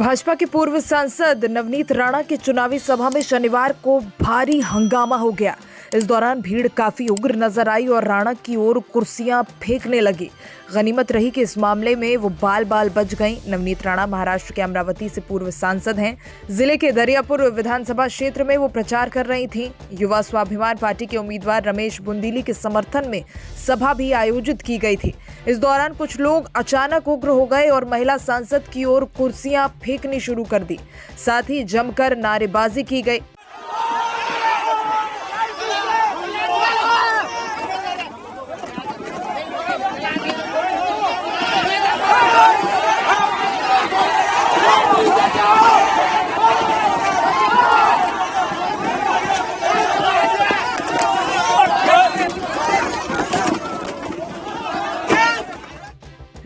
भाजपा के पूर्व सांसद नवनीत राणा की चुनावी सभा में शनिवार को भारी हंगामा हो गया। इस दौरान भीड़ काफी उग्र नजर आई और राणा की ओर कुर्सियां फेंकने लगी। गनीमत रही कि इस मामले में वो बाल बाल बच गईं। नवनीत राणा महाराष्ट्र के अमरावती से पूर्व सांसद हैं। जिले के दरियापुर विधानसभा क्षेत्र में वो प्रचार कर रही थीं। युवा स्वाभिमान पार्टी के उम्मीदवार रमेश बुंदीली के समर्थन में सभा भी आयोजित की गई थी। इस दौरान कुछ लोग अचानक उग्र हो गए और महिला सांसद की ओर कुर्सियां फेंकनी शुरू कर दी। साथ ही जमकर नारेबाजी की गई।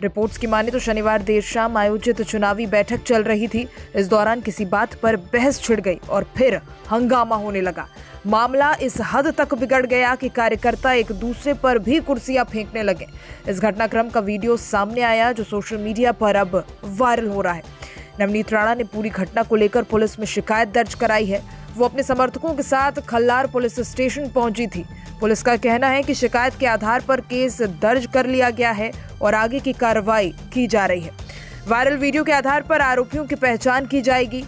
रिपोर्ट्स की माने तो शनिवार देर शाम आयोजित चुनावी बैठक चल रही थी। इस दौरान किसी बात पर बहस छिड़ गई और फिर हंगामा होने लगा। मामला इस हद तक बिगड़ गया कि कार्यकर्ता एक दूसरे पर भी कुर्सियां फेंकने लगे। इस घटनाक्रम का वीडियो सामने आया जो सोशल मीडिया पर अब वायरल हो रहा है। नवनीत राणा ने पूरी घटना को लेकर पुलिस में शिकायत दर्ज कराई है। वो अपने समर्थकों के साथ खल्लार पुलिस स्टेशन पहुंची थी। पुलिस का कहना है कि शिकायत के आधार पर केस दर्ज कर लिया गया है और आगे की कार्रवाई की जा रही है। वायरल वीडियो के आधार पर आरोपियों की पहचान की जाएगी।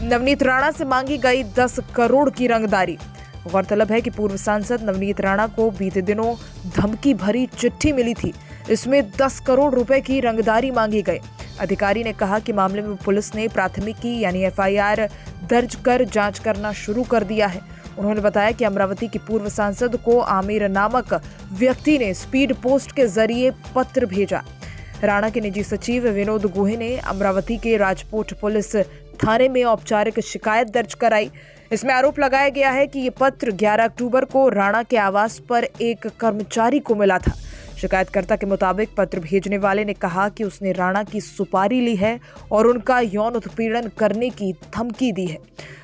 नवनीत राणा से मांगी गई 10 करोड़ की रंगदारी। गौरतलब है कि पूर्व सांसद नवनीत राणा को बीते दिनों धमकी भरी चिट्ठी मिली थी। इसमें 10 करोड़ रुपए की रंगदारी मांगी गई। अधिकारी ने कहा कि मामले में पुलिस ने प्राथमिकी यानी एफआईआर दर्ज कर जांच करना शुरू कर दिया है। उन्होंने बताया कि अमरावती की पूर्व सांसद को आमिर नामक व्यक्ति ने स्पीड पोस्ट के जरिए पत्र भेजा। राणा के निजी सचिव विनोद गुहे ने अमरावती के राजपूत पुलिस थाने में औपचारिक शिकायत दर्ज कराई। इसमें आरोप लगाया गया है कि ये पत्र 11 अक्टूबर को राणा के आवास पर एक कर्मचारी को मिला था। शिकायतकर्ता के मुताबिक पत्र भेजने वाले ने कहा कि उसने राणा की सुपारी ली है और उनका यौन उत्पीड़न करने की धमकी दी है।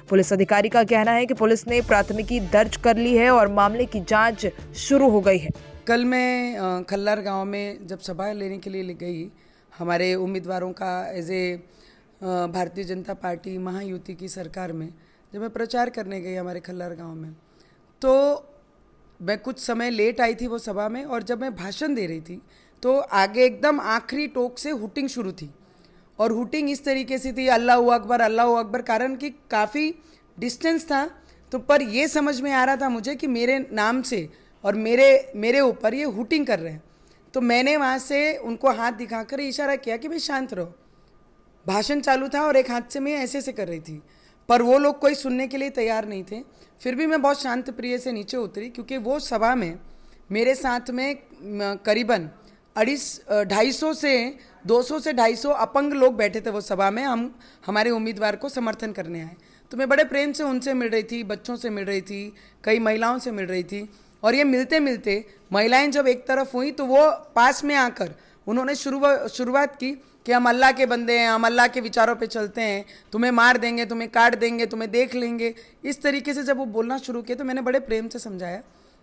पुलिस अधिकारी का कहना है कि पुलिस ने प्राथमिकी दर्ज कर ली है और मामले की जांच शुरू हो गई है। कल मैं खल्लार गांव में जब सभा लेने के लिए गई, हमारे उम्मीदवारों का as a Bharatiya Janata party Mahayuti की सरकार में जब मैं प्रचार करने गई हमारे खल्लार गांव में, तो मैं कुछ समय लेट आई थी वो सभा में। और जब मैं भाषण दे रही थी तो आगे एकदम आखिरी टोक से हुटिंग शुरू थी। और हुटिंग इस तरीके से थी, अल्लाह अकबर, कारण कि काफ़ी डिस्टेंस था। तो पर ये समझ में आ रहा था मुझे कि मेरे नाम से और मेरे ऊपर ये हुटिंग कर रहे हैं। तो मैंने वहाँ से उनको हाथ दिखाकर इशारा किया कि भाई शांत रहो। भाषण चालू था और एक हाथ से मैं ऐसे कर रही थी, पर वो लोग कोई सुनने के लिए तैयार नहीं थे। फिर भी मैं बहुत शांत प्रिय से नीचे उतरी, क्योंकि वो सभा में मेरे साथ में करीबन 250 से 250 अपंग लोग बैठे थे वो सभा में। हम हमारे उम्मीदवार को समर्थन करने आए। तो मैं बड़े प्रेम से उनसे मिल रही थी, बच्चों से मिल रही थी, कई महिलाओं से मिल रही थी। और ये मिलते मिलते महिलाएं जब एक तरफ हुई तो वो पास में आकर उन्होंने शुरुआत की कि हम अल्लाह के बंदे हैं, हम अल्लाह के विचारों पे चलते हैं, तुम्हें मार देंगे, तुम्हें काट देंगे, तुम्हें देख लेंगे। इस तरीके से जब वो बोलना शुरू किए तो मैंने बड़े प्रेम से समझाया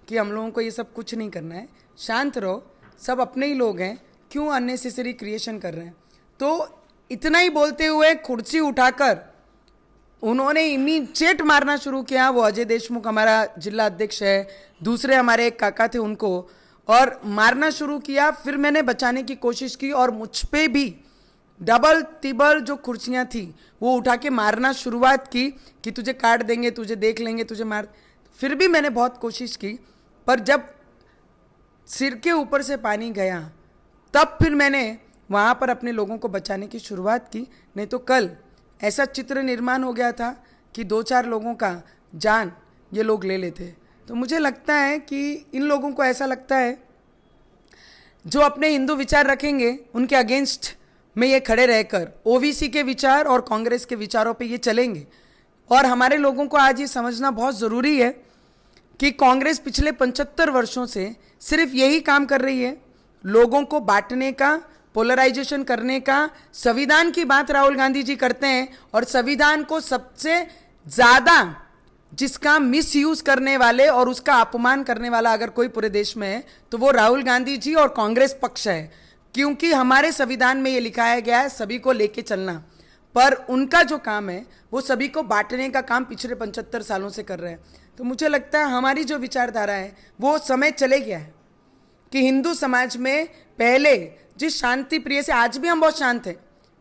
कि हम लोगों को ये सब कुछ नहीं करना है, शांत रहो, सब अपने ही लोग हैं, क्यों अननेसेसरी क्रिएशन कर रहे हैं। तो इतना ही बोलते हुए कुर्सी उठाकर उन्होंने इमीडिएट मारना शुरू किया। वो अजय देशमुख हमारा जिला अध्यक्ष है, दूसरे हमारे एक काका थे उनको, और मारना शुरू किया। फिर मैंने बचाने की कोशिश की और मुझ पे भी डबल तिबल जो कुर्सियाँ थी वो उठा के मारना शुरुआत की कि तुझे काट देंगे, तुझे देख लेंगे, तुझे मार। फिर भी मैंने बहुत कोशिश की, पर जब सिर के ऊपर से पानी गया तब फिर मैंने वहाँ पर अपने लोगों को बचाने की शुरुआत की। नहीं तो कल ऐसा चित्र निर्माण हो गया था कि 2-4 लोगों का जान ये लोग ले लेते। तो मुझे लगता है कि इन लोगों को ऐसा लगता है जो अपने हिंदू विचार रखेंगे उनके अगेंस्ट में ये खड़े रहकर ओबीसी के विचार और कांग्रेस के विचारों पे ये चलेंगे। और हमारे लोगों को आज ये समझना बहुत ज़रूरी है कि कांग्रेस पिछले 75 वर्षों से सिर्फ यही काम कर रही है, लोगों को बांटने का, पोलराइजेशन करने का। संविधान की बात राहुल गांधी जी करते हैं और संविधान को सबसे ज़्यादा जिसका मिसयूज करने वाले और उसका अपमान करने वाला अगर कोई पूरे देश में है तो वो राहुल गांधी जी और कांग्रेस पक्ष है। क्योंकि हमारे संविधान में ये लिखाया गया है सभी को लेके चलना, पर उनका जो काम है वो सभी को बांटने का काम पिछले 75 सालों से कर रहे हैं। तो मुझे लगता है हमारी जो विचारधारा है वो समय चले गया है कि हिंदू समाज में पहले जिस शांति प्रिय से, आज भी हम बहुत शांत हैं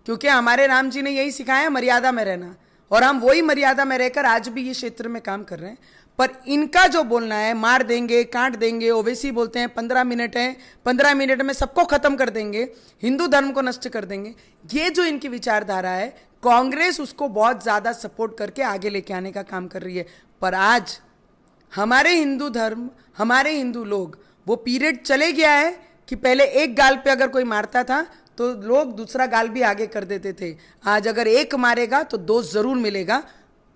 क्योंकि हमारे राम जी ने यही सिखाया मर्यादा में रहना, और हम वही मर्यादा में रहकर आज भी ये क्षेत्र में काम कर रहे हैं। पर इनका जो बोलना है मार देंगे, काट देंगे, ओवैसी बोलते हैं 15 मिनट है, 15 मिनट में सबको खत्म कर देंगे, हिंदू धर्म को नष्ट कर देंगे, ये जो इनकी विचारधारा है कांग्रेस उसको बहुत ज़्यादा सपोर्ट करके आगे लेके आने का काम कर रही है। पर आज हमारे हिंदू धर्म, हमारे हिंदू लोग, वो पीरियड चले गया है कि पहले एक गाल पे अगर कोई मारता था तो लोग दूसरा गाल भी आगे कर देते थे। आज अगर एक मारेगा तो दो जरूर मिलेगा।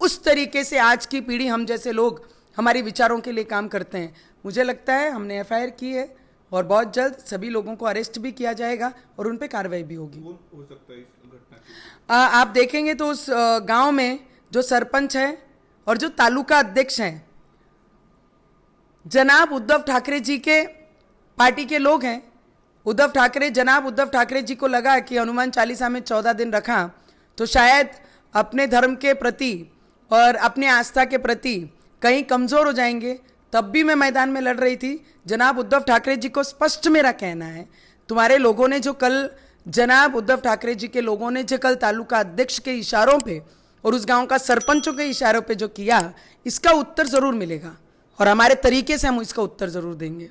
उस तरीके से आज की पीढ़ी, हम जैसे लोग हमारी विचारों के लिए काम करते हैं। मुझे लगता है हमने एफआईआर की है और बहुत जल्द सभी लोगों को अरेस्ट भी किया जाएगा और उन पे कार्रवाई भी होगी। हो सकता है इस घटना की? आप देखेंगे तो उस गांव में जो सरपंच है और जो तालुका अध्यक्ष हैं जनाब उद्धव ठाकरे जी के पार्टी के लोग हैं। जनाब उद्धव ठाकरे जी को लगा कि हनुमान चालीसा में 14 दिन रखा तो शायद अपने धर्म के प्रति और अपने आस्था के प्रति कहीं कमज़ोर हो जाएंगे। तब भी मैं मैदान में लड़ रही थी। जनाब उद्धव ठाकरे जी को स्पष्ट मेरा कहना है, तुम्हारे लोगों ने जो कल, जनाब उद्धव ठाकरे जी के लोगों ने जो कल तालुका अध्यक्ष के इशारों पे और उस गांव का सरपंचों के इशारों पे जो किया, इसका उत्तर ज़रूर मिलेगा और हमारे तरीके से हम इसका उत्तर ज़रूर देंगे।